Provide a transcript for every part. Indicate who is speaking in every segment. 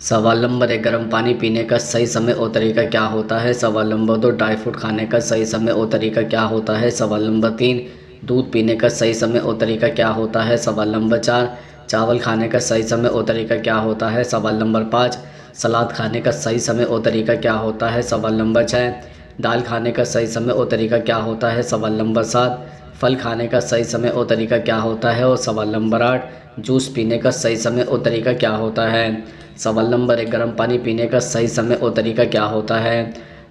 Speaker 1: सवाल नंबर 1, गर्म पानी पीने का सही समय और तरीका क्या होता है। सवाल नंबर 2, ड्राई फ्रूट खाने का सही समय और तरीका क्या होता है। सवाल नंबर 3, दूध पीने का सही समय और तरीका क्या होता है। सवाल नंबर 4, चावल खाने का सही समय और तरीका क्या होता है। सवाल नंबर 5, सलाद खाने का सही समय और तरीका क्या होता है। सवाल नंबर 6, दाल खाने का सही समय और तरीका क्या होता है। सवाल नंबर 7, फल खाने का सही समय और तरीका क्या होता है। और सवाल नंबर 8, जूस पीने का सही समय और तरीका क्या होता है। सवाल नंबर 1, गर्म पानी पीने का सही समय और तरीका क्या होता है।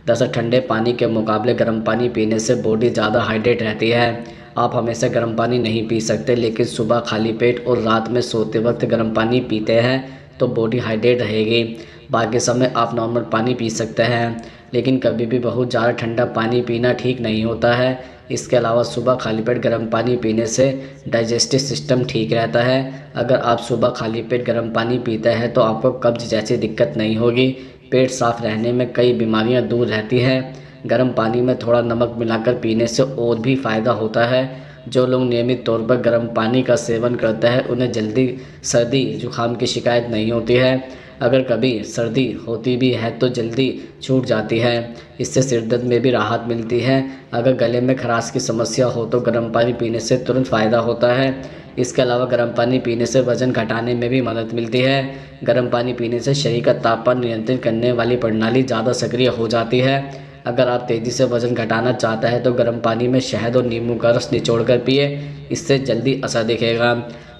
Speaker 1: दरअसल ठंडे पानी के मुकाबले गर्म पानी पीने से बॉडी ज़्यादा हाइड्रेट रहती है। आप हमेशा गर्म पानी नहीं पी सकते, लेकिन सुबह खाली पेट और रात में सोते वक्त गर्म पानी पीते हैं तो बॉडी हाइड्रेट रहेगी। बाकी समय आप नॉर्मल पानी पी सकते हैं, लेकिन कभी भी बहुत ज़्यादा ठंडा पानी पीना ठीक नहीं होता है। इसके अलावा सुबह खाली पेट गर्म पानी पीने से डाइजेस्टिव सिस्टम ठीक रहता है। अगर आप सुबह खाली पेट गर्म पानी पीते हैं तो आपको कब्ज़ जैसी दिक्कत नहीं होगी। पेट साफ रहने में कई बीमारियां दूर रहती हैं। गर्म पानी में थोड़ा नमक मिलाकर पीने से और भी फ़ायदा होता है। जो लोग नियमित तौर पर गर्म पानी का सेवन करते हैं उन्हें जल्दी सर्दी जुकाम की शिकायत नहीं होती है। अगर कभी सर्दी होती भी है तो जल्दी छूट जाती है। इससे सिर दर्द में भी राहत मिलती है। अगर गले में खराश की समस्या हो तो गर्म पानी पीने से तुरंत फ़ायदा होता है। इसके अलावा गर्म पानी पीने से वज़न घटाने में भी मदद मिलती है। गर्म पानी पीने से शरीर का तापमान नियंत्रित करने वाली प्रणाली ज़्यादा सक्रिय हो जाती है। अगर आप तेज़ी से वज़न घटाना चाहते हैं तो गर्म पानी में शहद और नींबू का रस निचोड़ कर पिए, इससे जल्दी असर दिखेगा।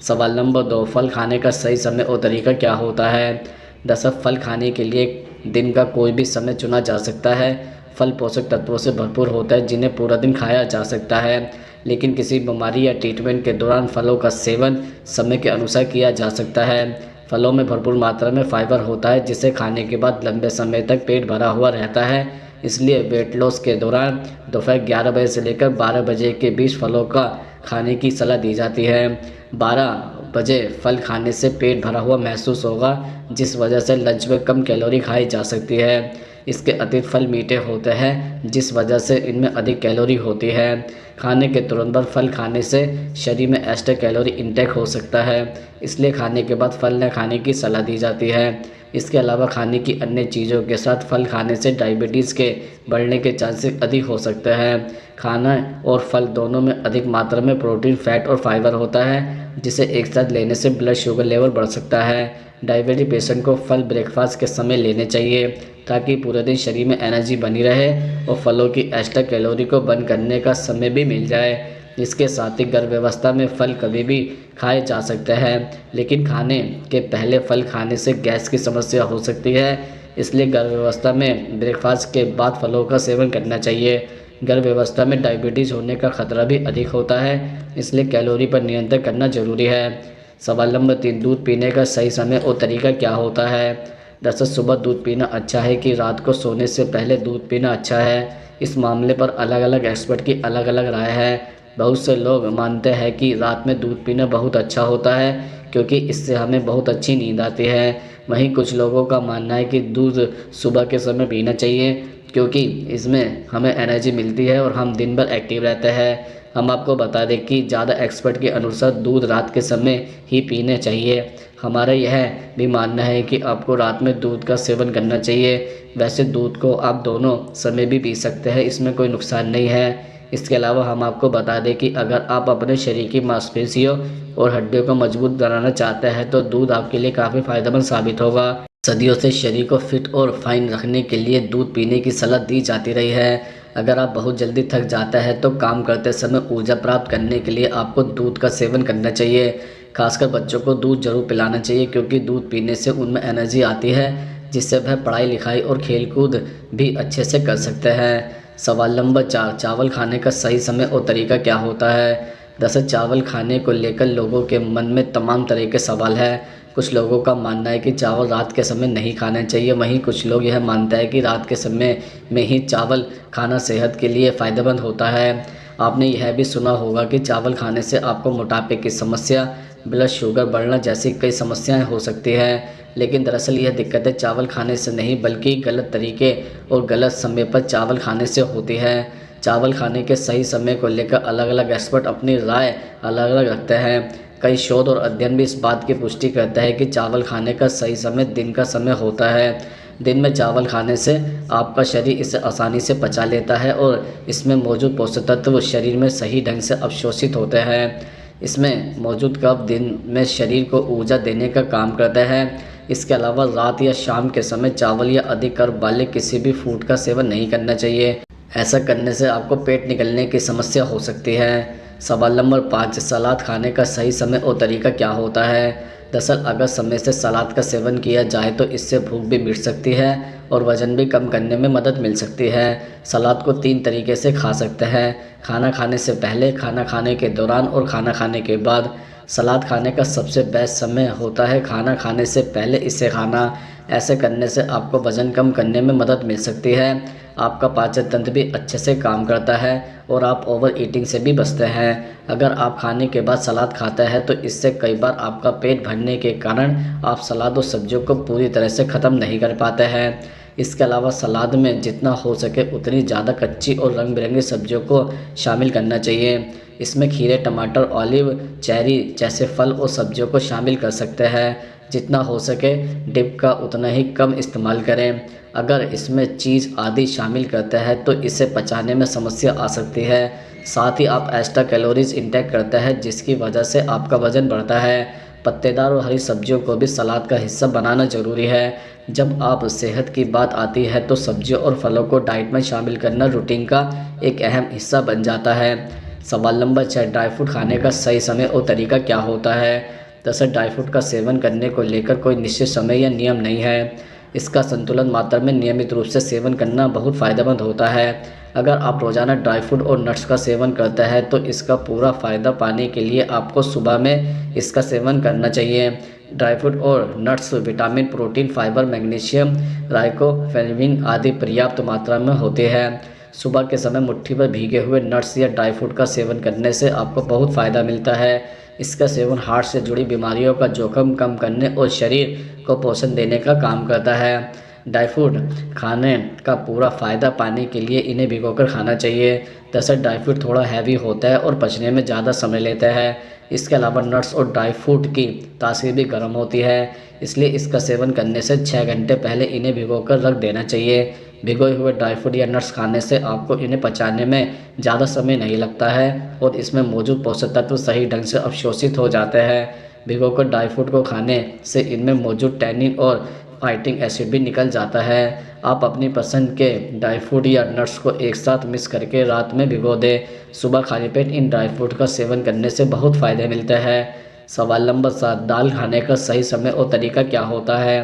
Speaker 1: सवाल नंबर 2, फल खाने का सही समय और तरीका क्या होता है। दरअसल फल खाने के लिए दिन का कोई भी समय चुना जा सकता है। फल पोषक तत्वों से भरपूर होता है जिन्हें पूरा दिन खाया जा सकता है, लेकिन किसी बीमारी या ट्रीटमेंट के दौरान फलों का सेवन समय के अनुसार किया जा सकता है। फलों में भरपूर मात्रा में फाइबर होता है जिसे खाने के बाद लंबे समय तक पेट भरा हुआ रहता है। इसलिए वेट लॉस के दौरान दोपहर 11 बजे से लेकर 12 बजे के बीच फलों का खाने की सलाह दी जाती है। 12 बजे फल खाने से पेट भरा हुआ महसूस होगा, जिस वजह से लंच में कम कैलोरी खाई जा सकती है। इसके अतिरिक्त फल मीठे होते हैं, जिस वजह से इनमें अधिक कैलोरी होती है। खाने के तुरंत बाद फल खाने से शरीर में एक्स्ट्रा कैलोरी इंटेक हो सकता है, इसलिए खाने के बाद फल न खाने की सलाह दी जाती है। इसके अलावा खाने की अन्य चीज़ों के साथ फल खाने से डायबिटीज़ के बढ़ने के चांसेस अधिक हो सकते हैं। खाना और फल दोनों में अधिक मात्रा में प्रोटीन, फैट और फाइबर होता है, जिसे एक साथ लेने से ब्लड शुगर लेवल बढ़ सकता है। डायबिटिक पेशेंट को फल ब्रेकफास्ट के समय लेने चाहिए ताकि पूरे दिन शरीर में एनर्जी बनी रहे और फलों की एक्स्ट्रा कैलोरी को बर्न करने का समय भी मिल जाए। इसके साथ ही गर्भावस्था में फल कभी भी खाए जा सकते हैं, लेकिन खाने के पहले फल खाने से गैस की समस्या हो सकती है। इसलिए गर्भावस्था में ब्रेकफास्ट के बाद फलों का सेवन करना चाहिए। गर्भावस्था में डायबिटीज़ होने का खतरा भी अधिक होता है, इसलिए कैलोरी पर नियंत्रण करना जरूरी है। सवाल नंबर 3, दूध पीने का सही समय और तरीका क्या होता है। दरअसल सुबह दूध पीना अच्छा है कि रात को सोने से पहले दूध पीना अच्छा है, इस मामले पर अलग अलग एक्सपर्ट की अलग अलग राय है। बहुत से लोग मानते हैं कि रात में दूध पीना बहुत अच्छा होता है क्योंकि इससे हमें बहुत अच्छी नींद आती है। वहीं कुछ लोगों का मानना है कि दूध सुबह के समय पीना चाहिए क्योंकि इसमें हमें एनर्जी मिलती है और हम दिन भर एक्टिव रहते हैं। हम आपको बता दें कि ज़्यादा एक्सपर्ट के अनुसार दूध रात के समय ही पीने चाहिए। हमारा यह भी मानना है कि आपको रात में दूध का सेवन करना चाहिए। वैसे दूध को आप दोनों समय भी पी सकते हैं, इसमें कोई नुकसान नहीं है। इसके अलावा हम आपको बता दें कि अगर आप अपने शरीर की मांसपेशियों और हड्डियों को मजबूत बनाना चाहते हैं तो दूध आपके लिए काफ़ी फायदेमंद साबित होगा। सदियों से शरीर को फिट और फाइन रखने के लिए दूध पीने की सलाह दी जाती रही है। अगर आप बहुत जल्दी थक जाते हैं तो काम करते समय ऊर्जा प्राप्त करने के लिए आपको दूध का सेवन करना चाहिए। खासकर बच्चों को दूध जरूर पिलाना चाहिए क्योंकि दूध पीने से उनमें एनर्जी आती है, जिससे वह पढ़ाई लिखाई और खेलकूद भी अच्छे से कर सकते हैं। सवाल नंबर 4, चावल खाने का सही समय और तरीका क्या होता है। दरअसल चावल खाने को लेकर लोगों के मन में तमाम तरह के सवाल हैं। कुछ लोगों का मानना है कि चावल रात के समय नहीं खाना चाहिए, वहीं कुछ लोग यह मानते हैं कि रात के समय में ही चावल खाना सेहत के लिए फ़ायदेमंद होता है। आपने यह भी सुना होगा कि चावल खाने से आपको मोटापे की समस्या, ब्लड शुगर बढ़ना जैसी कई समस्याएं हो सकती हैं, लेकिन दरअसल यह दिक्कतें चावल खाने से नहीं बल्कि गलत तरीके और गलत समय पर चावल खाने से होती है। चावल खाने के सही समय को लेकर अलग अलग एक्सपर्ट अपनी राय अलग अलग रखते हैं। कई शोध और अध्ययन भी इस बात की पुष्टि करते हैं कि चावल खाने का सही समय दिन का समय होता है। दिन में चावल खाने से आपका शरीर इसे आसानी से पचा लेता है और इसमें मौजूद पोषक तत्व शरीर में सही ढंग से अवशोषित होते हैं। इसमें मौजूद कफ दिन में शरीर को ऊर्जा देने का काम करता है। इसके अलावा रात या शाम के समय चावल या अधिक कार्ब वाले किसी भी फूड का सेवन नहीं करना चाहिए। ऐसा करने से आपको पेट निकलने की समस्या हो सकती है। सवाल नंबर 5, सलाद खाने का सही समय और तरीका क्या होता है? दरअसल अगर समय से सलाद का सेवन किया जाए तो इससे भूख भी मिट सकती है और वज़न भी कम करने में मदद मिल सकती है। सलाद को 3 तरीके से खा सकते हैं: खाना खाने से पहले, खाना खाने के दौरान और खाना खाने के बाद। सलाद खाने का सबसे बेस्ट समय होता है खाना खाने से पहले इसे खाना। ऐसे करने से आपको वज़न कम करने में मदद मिल सकती है, आपका पाचन तंत्र भी अच्छे से काम करता है और आप ओवर ईटिंग से भी बचते हैं। अगर आप खाने के बाद सलाद खाते हैं तो इससे कई बार आपका पेट भरने के कारण आप सलाद और सब्जियों को पूरी तरह से ख़त्म नहीं कर पाते हैं। इसके अलावा सलाद में जितना हो सके उतनी ज़्यादा कच्ची और रंग बिरंगी सब्जियों को शामिल करना चाहिए। इसमें खीरे, टमाटर, ऑलिव, चेरी जैसे फल और सब्जियों को शामिल कर सकते हैं। जितना हो सके डिप का उतना ही कम इस्तेमाल करें। अगर इसमें चीज़ आदि शामिल करते हैं तो इसे पचाने में समस्या आ सकती है। साथ ही आप एक्स्ट्रा कैलोरीज इंटेक करते हैं जिसकी वजह से आपका वज़न बढ़ता है। पत्तेदार और हरी सब्जियों को भी सलाद का हिस्सा बनाना ज़रूरी है। जब आप सेहत की बात आती है तो सब्जियों और फलों को डाइट में शामिल करना रूटीन का एक अहम हिस्सा बन जाता है। सवाल नंबर 6, ड्राई फ्रूट खाने का सही समय और तरीका क्या होता है? दरअसल ड्राई फ्रूट का सेवन करने को लेकर कोई निश्चित समय या नियम नहीं है। इसका संतुलन मात्रा में नियमित रूप से सेवन करना बहुत फ़ायदेमंद होता है। अगर आप रोज़ाना ड्राई फ्रूट और नट्स का सेवन करते हैं तो इसका पूरा फ़ायदा पाने के लिए आपको सुबह में इसका सेवन करना चाहिए। ड्राई फ्रूट और nuts vitamin, protein, fibre, magnesium, riboflavin आदि पर्याप्त मात्रा में होते हैं। सुबह के समय मुट्ठी भर भीगे हुए नट्स या ड्राई फ्रूट का सेवन करने से आपको बहुत फ़ायदा मिलता है। इसका सेवन हार्ट से जुड़ी बीमारियों का जोखिम कम करने और शरीर को पोषण देने का काम करता है। ड्राई फ्रूट खाने का पूरा फ़ायदा पाने के लिए इन्हें भिगोकर खाना चाहिए। दरअसल ड्राई फ्रूट थोड़ा हैवी होता है और पचने में ज़्यादा समय लेता है। इसके अलावा नट्स और ड्राई फ्रूट की तासीर भी गर्म होती है, इसलिए इसका सेवन करने से 6 घंटे पहले इन्हें भिगोकर रख देना चाहिए। भिगोए हुए ड्राई फ्रूट या नट्स खाने से आपको इन्हें पचाने में ज़्यादा समय नहीं लगता है और इसमें मौजूद पोषक तत्व सही ढंग से अवशोषित हो जाते हैं। भिगोकर ड्राई फ्रूट को खाने से इनमें मौजूद टैनिन और फाइटिक एसिड भी निकल जाता है। आप अपनी पसंद के ड्राई फ्रूट या नट्स को एक साथ मिक्स करके रात में भिगो दें। सुबह खाली पेट इन ड्राई फ्रूट का सेवन करने से बहुत फ़ायदे मिलते हैं। सवाल नंबर 7, दाल खाने का सही समय और तरीका क्या होता है?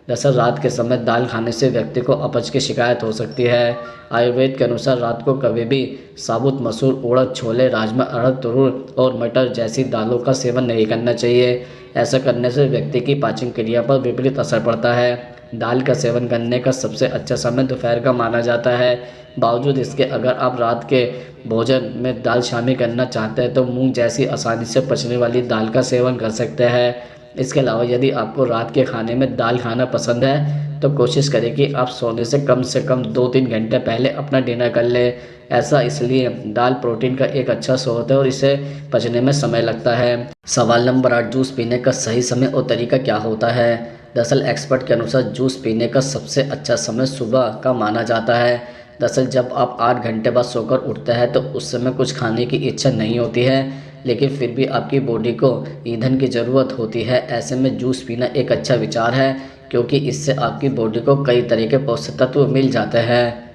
Speaker 1: दरअसल रात के समय दाल खाने से व्यक्ति को अपच की शिकायत हो सकती है। आयुर्वेद के अनुसार रात को कभी भी साबुत मसूर, उड़द, छोले, राजमा, अरहर, तुरुर और मटर जैसी दालों का सेवन नहीं करना चाहिए। ऐसा करने से व्यक्ति की पाचन क्रिया पर विपरीत असर पड़ता है। दाल का सेवन करने का सबसे अच्छा समय दोपहर का माना जाता है। बावजूद इसके अगर आप रात के भोजन में दाल शामिल करना चाहते हैं तो मूंग जैसी आसानी से पचने वाली दाल का सेवन कर सकते हैं। इसके अलावा यदि आपको रात के खाने में दाल खाना पसंद है तो कोशिश करें कि आप सोने से कम 2-3 घंटे पहले अपना डिनर कर लें। ऐसा इसलिए दाल प्रोटीन का एक अच्छा स्रोत है और इसे पचने में समय लगता है। सवाल नंबर 8, जूस पीने का सही समय और तरीका क्या होता है? दरअसल एक्सपर्ट के अनुसार जूस पीने का सबसे अच्छा समय सुबह का माना जाता है। दरअसल जब आप 8 घंटे बाद सोकर उठते हैं तो उस समय कुछ खाने की इच्छा नहीं होती है, लेकिन फिर भी आपकी बॉडी को ईंधन की ज़रूरत होती है। ऐसे में जूस पीना एक अच्छा विचार है क्योंकि इससे आपकी बॉडी को कई तरह के पोषक तत्व मिल जाते हैं।